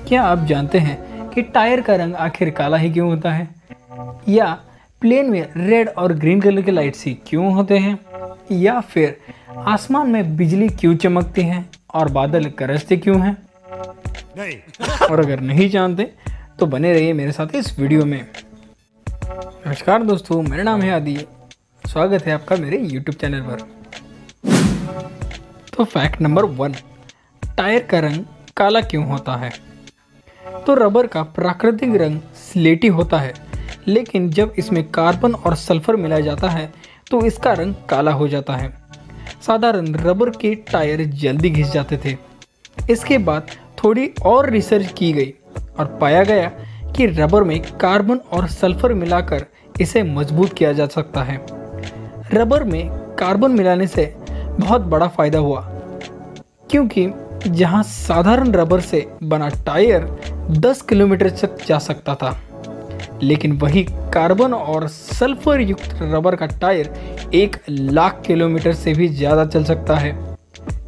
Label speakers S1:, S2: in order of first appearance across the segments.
S1: क्या आप जानते हैं कि टायर का रंग आखिर काला ही क्यों होता है? या प्लेन में रेड और ग्रीन कलर के लाइट्स ही क्यों होते हैं? या फिर आसमान में बिजली क्यों चमकती है और बादल गरजते क्यों हैं? नहीं। और अगर नहीं जानते तो बने रहिए मेरे साथ इस वीडियो में। नमस्कार दोस्तों, मेरा नाम है आदि। स्वागत है आपका मेरे YouTube चैनल पर। तो फैक्ट नंबर 1, टायर का रंग काला क्यों होता है? तो रबर का प्राकृतिक रंग स्लेटी होता है, लेकिन जब इसमें कार्बन और सल्फर मिलाया जाता है तो इसका रंग काला हो जाता है। साधारण रबर के टायर जल्दी घिस जाते थे। इसके बाद थोड़ी और रिसर्च की गई और पाया गया कि रबर में कार्बन और सल्फर मिलाकर इसे मजबूत किया जा सकता है। रबर में कार्बन मिलाने से बहुत बड़ा फ़ायदा हुआ, क्योंकि जहां साधारण रबर से बना टायर 10 किलोमीटर तक जा सकता था, लेकिन वही कार्बन और सल्फर युक्त रबर का टायर 1,00,000 किलोमीटर से भी ज़्यादा चल सकता है।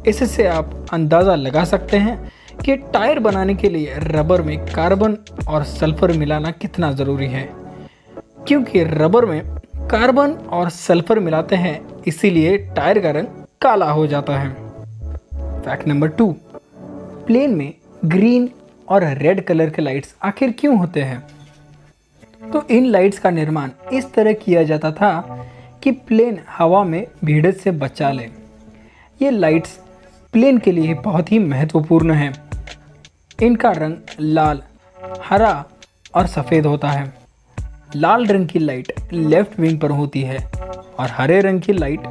S1: इससे आप अंदाज़ा लगा सकते हैं कि टायर बनाने के लिए रबर में कार्बन और सल्फर मिलाना कितना ज़रूरी है। क्योंकि रबर में कार्बन और सल्फर मिलाते हैं, इसीलिए टायर का रंग काला हो जाता है। फैक्ट नंबर 2, प्लेन में ग्रीन और रेड कलर के लाइट्स आखिर क्यों होते हैं? तो इन लाइट्स का निर्माण इस तरह किया जाता था कि प्लेन हवा में भीड़त से बचा ले। ये लाइट्स प्लेन के लिए बहुत ही महत्वपूर्ण हैं। इनका रंग लाल, हरा और सफ़ेद होता है। लाल रंग की लाइट लेफ्ट विंग पर होती है और हरे रंग की लाइट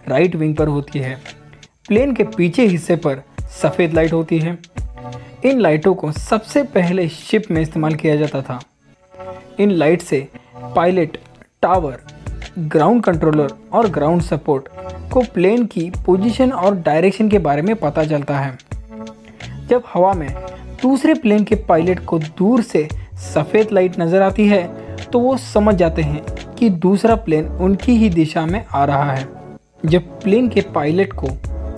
S1: राइट विंग पर होती है। प्लेन के पीछे हिस्से पर सफ़ेद लाइट होती है। इन लाइटों को सबसे पहले शिप में इस्तेमाल किया जाता था। इन लाइट से पायलट, टावर, ग्राउंड कंट्रोलर और ग्राउंड सपोर्ट को प्लेन की पोजीशन और डायरेक्शन के बारे में पता चलता है। जब हवा में दूसरे प्लेन के पायलट को दूर से सफ़ेद लाइट नज़र आती है तो वो समझ जाते हैं कि दूसरा प्लेन उनकी ही दिशा में आ रहा है। जब प्लेन के पायलट को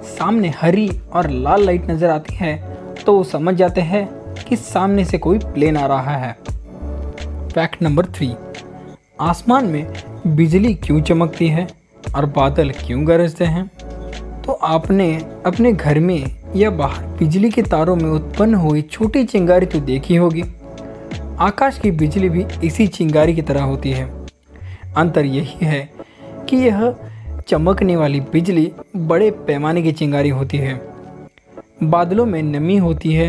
S1: सामने हरी और लाल लाइट नज़र आती है तो वो समझ जाते हैं कि सामने से कोई प्लेन आ रहा है। फैक्ट नंबर 3, आसमान में बिजली क्यों चमकती है और बादल क्यों गरजते हैं? तो आपने अपने घर में या बाहर बिजली के तारों में उत्पन्न हुई छोटी चिंगारी तो देखी होगी। आकाश की बिजली भी इसी चिंगारी की तरह होती है। अंतर यही है कि यह चमकने वाली बिजली बड़े पैमाने की चिंगारी होती है। बादलों में नमी होती है।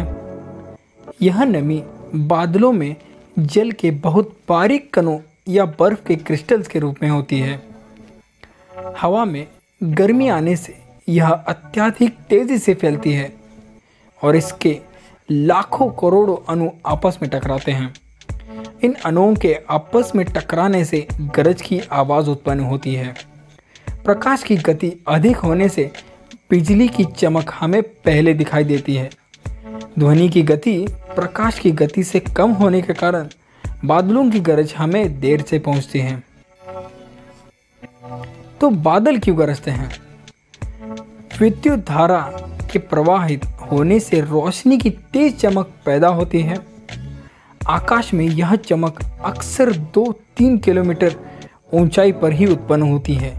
S1: यह नमी बादलों में जल के बहुत बारीक कणों या बर्फ के क्रिस्टल्स के रूप में होती है। हवा में गर्मी आने से यह अत्यधिक तेज़ी से फैलती है और इसके लाखों करोड़ों अणु आपस में टकराते हैं। इन अणुओं के आपस में टकराने से गरज की आवाज़ उत्पन्न होती है। प्रकाश की गति अधिक होने से बिजली की चमक हमें पहले दिखाई देती है। ध्वनि की गति प्रकाश की गति से कम होने के कारण बादलों की गरज हमें देर से पहुंचती है। तो बादल क्यों गरजते हैं? विद्युत धारा के प्रवाहित होने से रोशनी की तेज चमक पैदा होती है। आकाश में यह चमक अक्सर 2-3 किलोमीटर ऊंचाई पर ही उत्पन्न होती है।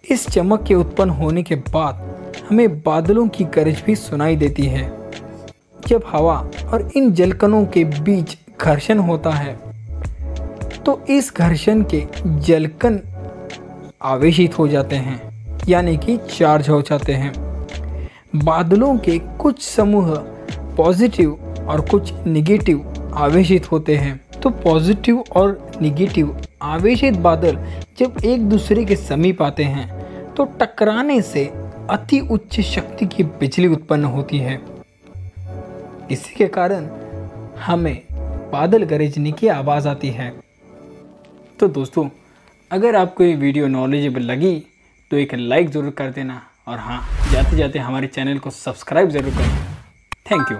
S1: इस चमक के उत्पन्न होने के बाद हमें बादलों की गरज भी सुनाई देती है। जब हवा और इन जलकणों के बीच घर्षण होता है तो इस घर्षण के जलकण आवेशित हो जाते हैं, यानी कि चार्ज हो जाते हैं। बादलों के कुछ समूह पॉजिटिव और कुछ नेगेटिव आवेशित होते हैं। तो पॉजिटिव और नेगेटिव आवेशित बादल जब एक दूसरे के समीप आते हैं तो टकराने से अति उच्च शक्ति की बिजली उत्पन्न होती है। इसी के कारण हमें बादल गरजने की आवाज़ आती है। तो दोस्तों, अगर आपको ये वीडियो नॉलेजेबल लगी तो एक लाइक ज़रूर कर देना और हाँ, जाते जाते हमारे चैनल को सब्सक्राइब ज़रूर करें। Thank you.